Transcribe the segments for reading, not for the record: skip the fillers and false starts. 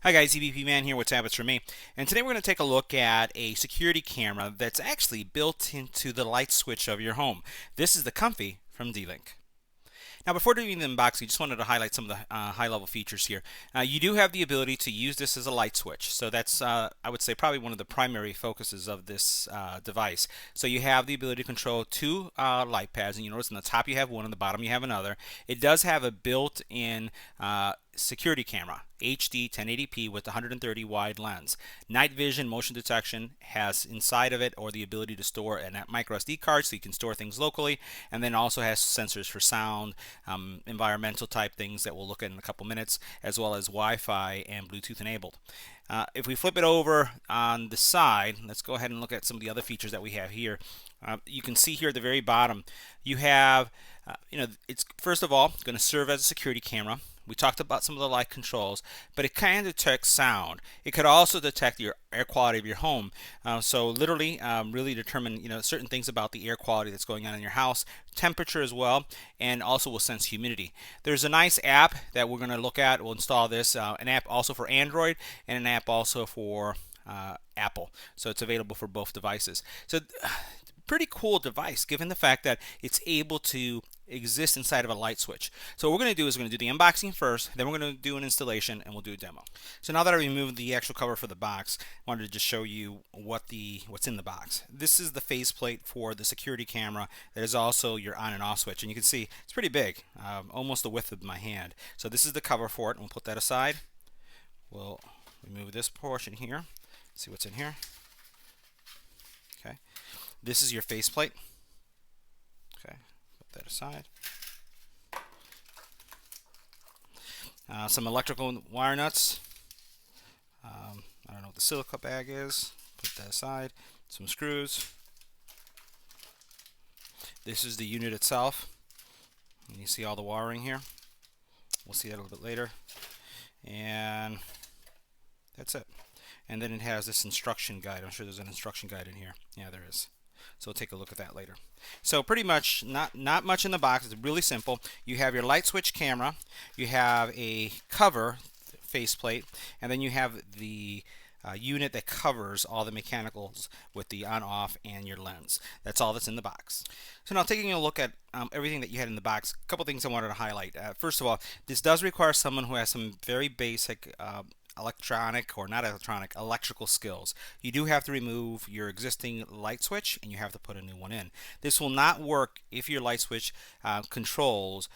Hi guys, EBPMAN here with Tablets for Me, and today we're going to take a look at a security camera that's actually built into the light switch of your home. This is the Komfy from D-Link. Now, before doing the unboxing, just wanted to highlight some of the high-level features here. You do have the ability to use this as a light switch, so that's, I would say, probably one of the primary focuses of this device. So you have the ability to control two light pads, and you notice on the top you have one, on the bottom you have another. It does have a built-in security camera, HD 1080p with 130 wide lens. Night vision, motion detection has inside of it, or the ability to store a microSD card so you can store things locally, and then also has sensors for sound, environmental type things that we'll look at in a couple minutes, as well as Wi-Fi and Bluetooth enabled. If we flip it over on the side, let's go ahead and look at some of the other features that we have here. You can see here at the very bottom, you have, it's first of all going to serve as a security camera. We talked about some of the light controls, but it can detect sound. It could also detect your air quality of your home. So literally, really determine certain things about the air quality that's going on in your house, temperature as well, and also will sense humidity. There's a nice app that we're going to look at. We'll install this, an app also for Android and an app also for Apple. So it's available for both devices. So pretty cool device given the fact that it's able to exist inside of a light switch. So what we're going to do is we're going to do the unboxing first, then we're going to do an installation, and we'll do a demo. So now that I removed the actual cover for the box, I wanted to just show you what's in the box. This is the faceplate for the security camera that is also your on and off switch, and you can see it's pretty big, almost the width of my hand. So this is the cover for it, and we'll put that aside. We'll remove this portion here, see what's in here. Okay. This is your faceplate. Okay, put that aside. Some electrical wire nuts. I don't know what the silica bag is. Put that aside. Some screws. This is the unit itself. And you see all the wiring here. We'll see that a little bit later. And that's it. And then it has this instruction guide. I'm sure there's an instruction guide in here. Yeah, there is. So we'll take a look at that later. So pretty much not much in the box. It's really simple. You have your light switch camera, you have a cover faceplate, and then you have the unit that covers all the mechanicals with the on-off and your lens. That's all that's in the box. So now taking a look at everything that you had in the box, a couple things I wanted to highlight. First of all, this does require someone who has some very basic electrical skills. You do have to remove your existing light switch and you have to put a new one in. This will not work if your light switch controls,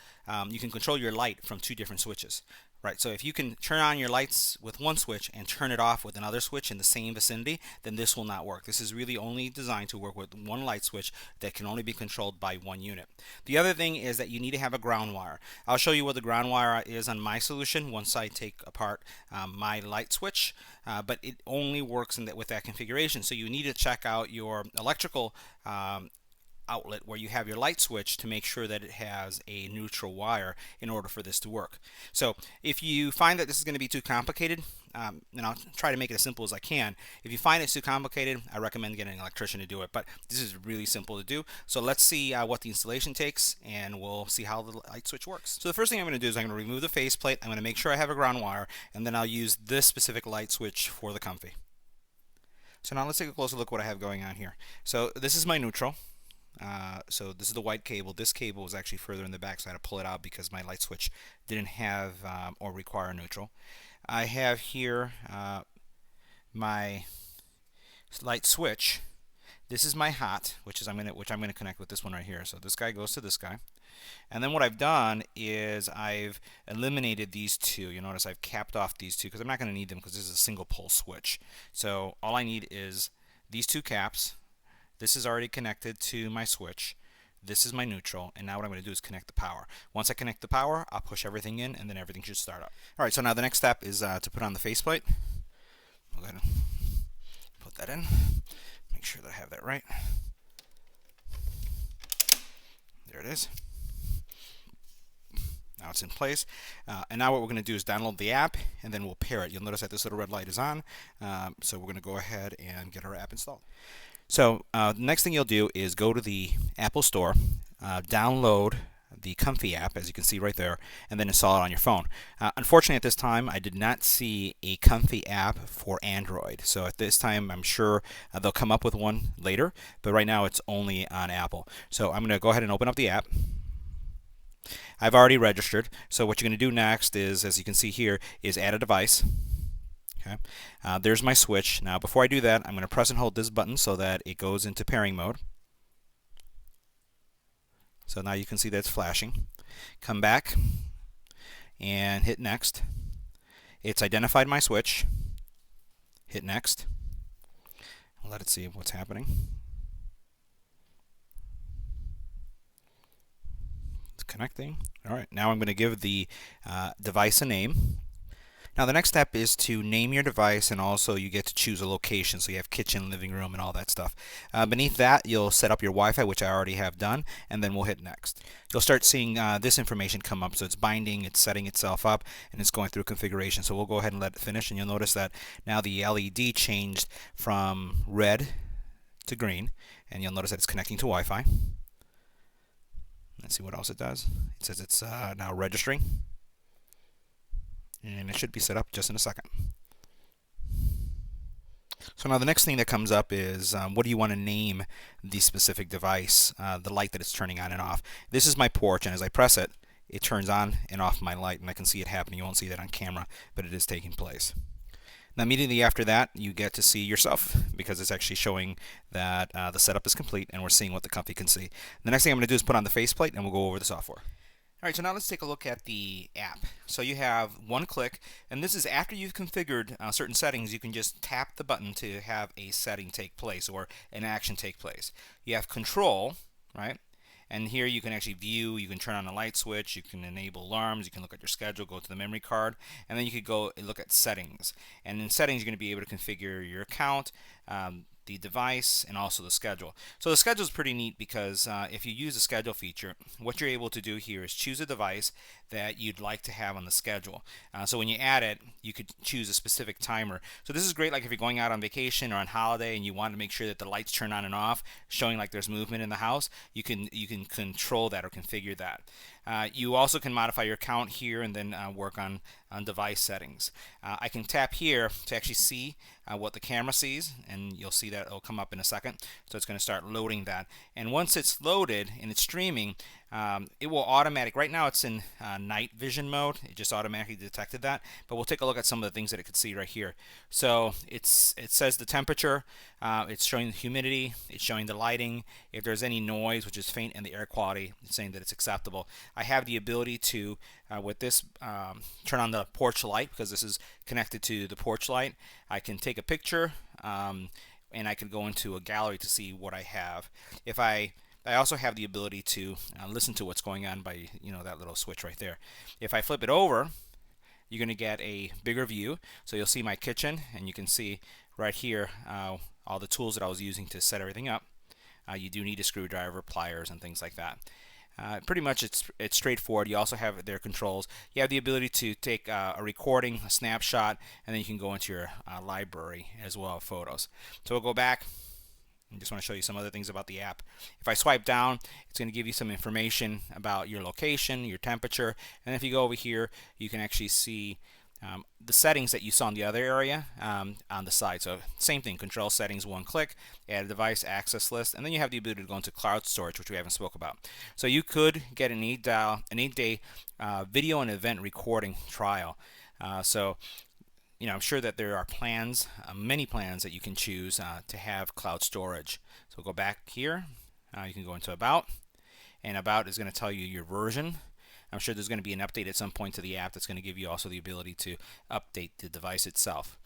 you can control your light from two different switches. Right, so if you can turn on your lights with one switch and turn it off with another switch in the same vicinity, then this will not work. This is really only designed to work with one light switch that can only be controlled by one unit. The other thing is that you need to have a ground wire. I'll show you what the ground wire is on my solution once I take apart my light switch, but it only works with that configuration. So you need to check out your electrical outlet where you have your light switch to make sure that it has a neutral wire in order for this to work. So if you find that this is going to be too complicated, and I'll try to make it as simple as I can. If you find it's too complicated, I recommend getting an electrician to do it, but this is really simple to do. So let's see what the installation takes, and we'll see how the light switch works. So the first thing I'm going to do is I'm going to remove the faceplate. I'm going to make sure I have a ground wire, and then I'll use this specific light switch for the Komfy. So now let's take a closer look at what I have going on here. So this is my neutral. So this is the white cable. This cable was actually further in the back, so I had to pull it out because my light switch didn't have or require neutral. I have here my light switch. This is my hot, which I'm going to connect with this one right here. So this guy goes to this guy. And then what I've done is I've eliminated these two. You notice I've capped off these two because I'm not going to need them because this is a single pole switch. So all I need is these two caps. This is already connected to my switch. This is my neutral, and now what I'm going to do is connect the power. Once I connect the power, I'll push everything in, and then everything should start up. Alright, so now the next step is to put on the faceplate. We'll go ahead and put that in. Make sure that I have that right. There it is. Now it's in place. And now what we're going to do is download the app, and then we'll pair it. You'll notice that this little red light is on, so we're going to go ahead and get our app installed. So the next thing you'll do is go to the Apple Store, download the Komfy app, as you can see right there, and then install it on your phone. Unfortunately, at this time, I did not see a Komfy app for Android. So at this time, I'm sure they'll come up with one later, but right now it's only on Apple. So I'm going to go ahead and open up the app. I've already registered. So what you're going to do next is, as you can see here, is add a device. Okay. There's my switch. Now, before I do that, I'm going to press and hold this button so that it goes into pairing mode. So now you can see that it's flashing. Come back and hit next. It's identified my switch. Hit next. I'll let it see what's happening. It's connecting. All right, now I'm going to give the device a name. Now the next step is to name your device, and also you get to choose a location, so you have kitchen, living room, and all that stuff. Beneath that, you'll set up your Wi-Fi, which I already have done, and then we'll hit next. You'll start seeing this information come up. So it's binding, it's setting itself up, and it's going through configuration. So we'll go ahead and let it finish, and you'll notice that now the LED changed from red to green, and you'll notice that it's connecting to Wi-Fi. Let's see what else it does. It says it's now registering. And it should be set up just in a second. So now the next thing that comes up is what do you want to name the specific device, the light that it's turning on and off. This is my porch, and as I press it, it turns on and off my light, and I can see it happening. You won't see that on camera, but it is taking place. Now immediately after that, you get to see yourself, because it's actually showing that the setup is complete, and we're seeing what the Komfy can see. The next thing I'm going to do is put on the faceplate, and we'll go over the software. Alright, so now let's take a look at the app. So you have one click, and this is after you've configured certain settings. You can just tap the button to have a setting take place or an action take place. You have control, right? And here you can actually view, you can turn on a light switch, you can enable alarms, you can look at your schedule, go to the memory card, and then you could go and look at settings. And in settings, you're going to be able to configure your account, the device, and also the schedule. So the schedule is pretty neat because if you use the schedule feature, what you're able to do here is choose a device that you'd like to have on the schedule. So when you add it, you could choose a specific timer. So this is great, like if you're going out on vacation or on holiday and you want to make sure that the lights turn on and off, showing like there's movement in the house. You can control that or configure that. You also can modify your account here and then work on device settings. I can tap here to actually see what the camera sees, and you'll see that it'll come up in a second. So it's going to start loading that, and once it's loaded and it's streaming, it will right now it's in night vision mode. It just automatically detected that, but we'll take a look at some of the things that it could see right here. So it says the temperature, it's showing the humidity, it's showing the lighting, if there's any noise, which is faint, and the air quality, it's saying that it's acceptable. I have the ability to with this turn on the porch light, because this is connected to the porch light. I can take a picture, and I could go into a gallery to see what I have. I also have the ability to listen to what's going on by that little switch right there. If I flip it over, you're going to get a bigger view. So you'll see my kitchen, and you can see right here all the tools that I was using to set everything up. You do need a screwdriver, pliers, and things like that. Pretty much it's straightforward. You also have their controls. You have the ability to take a recording, a snapshot, and then you can go into your library as well of photos. So we'll go back. I just want to show you some other things about the app. If I swipe down, it's going to give you some information about your location, your temperature, and if you go over here, you can actually see the settings that you saw in the other area on the side. So same thing, control settings, one click, add a device, access list, and then you have the ability to go into cloud storage, which we haven't spoke about. So you could get an 8-day video and event recording trial. I'm sure that there are plans, many plans that you can choose to have cloud storage. So go back here. You can go into About, and About is going to tell you your version. I'm sure there's going to be an update at some point to the app that's going to give you also the ability to update the device itself.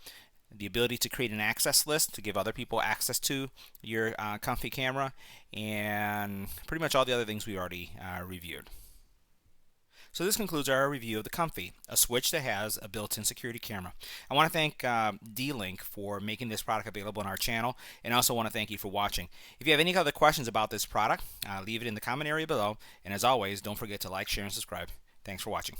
The ability to create an access list to give other people access to your Komfy camera, and pretty much all the other things we already reviewed. So this concludes our review of the Komfy, a switch that has a built-in security camera. I want to thank D-Link for making this product available on our channel, and I also want to thank you for watching. If you have any other questions about this product, leave it in the comment area below, and as always, don't forget to like, share, and subscribe. Thanks for watching.